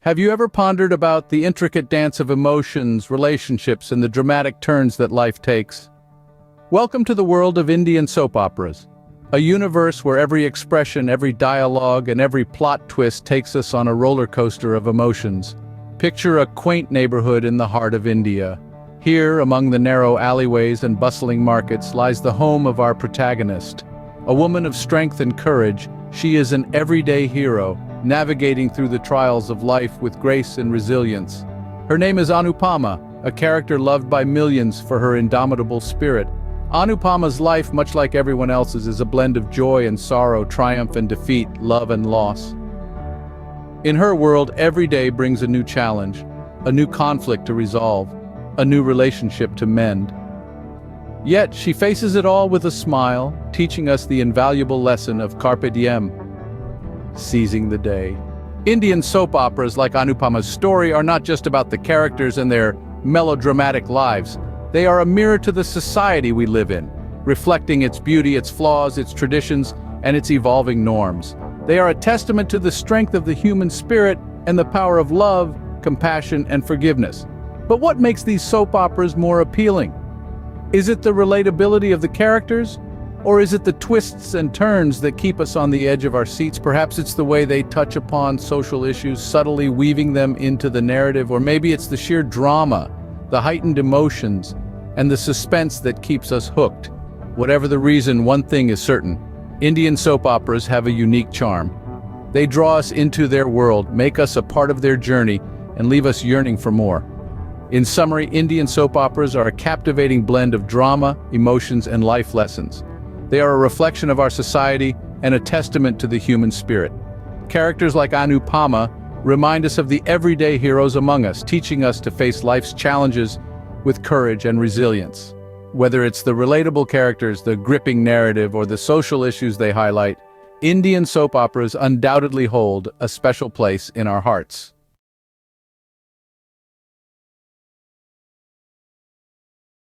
Have you ever pondered about the intricate dance of emotions, relationships, and the dramatic turns that life takes? Welcome to the world of Indian soap operas, a universe where every expression, every dialogue, and every plot twist takes us on a roller coaster of emotions. Picture a quaint neighborhood in the heart of India. Here, among the narrow alleyways and bustling markets, lies the home of our protagonist. A woman of strength and courage, she is an everyday hero, navigating through the trials of life with grace and resilience. Her name is Anupamaa, a character loved by millions for her indomitable spirit. Anupama's life, much like everyone else's, is a blend of joy and sorrow, triumph and defeat, love and loss. In her world, every day brings a new challenge, a new conflict to resolve, a new relationship to mend. Yet she faces it all with a smile, teaching us the invaluable lesson of carpe diem, seizing the day. Indian soap operas like Anupama's story are not just about the characters and their melodramatic lives. They are a mirror to the society we live in, reflecting its beauty, its flaws, its traditions, and its evolving norms. They are a testament to the strength of the human spirit and the power of love, compassion, and forgiveness. But what makes these soap operas more appealing? Is it the relatability of the characters? Or is it the twists and turns that keep us on the edge of our seats? Perhaps it's the way they touch upon social issues, subtly weaving them into the narrative, or maybe it's the sheer drama, the heightened emotions, and the suspense that keeps us hooked. Whatever the reason, one thing is certain: Indian soap operas have a unique charm. They draw us into their world, make us a part of their journey, and leave us yearning for more. In summary, Indian soap operas are a captivating blend of drama, emotions, and life lessons. They are a reflection of our society and a testament to the human spirit. Characters like Anupamaa remind us of the everyday heroes among us, teaching us to face life's challenges with courage and resilience. Whether it's the relatable characters, the gripping narrative, or the social issues they highlight, Indian soap operas undoubtedly hold a special place in our hearts.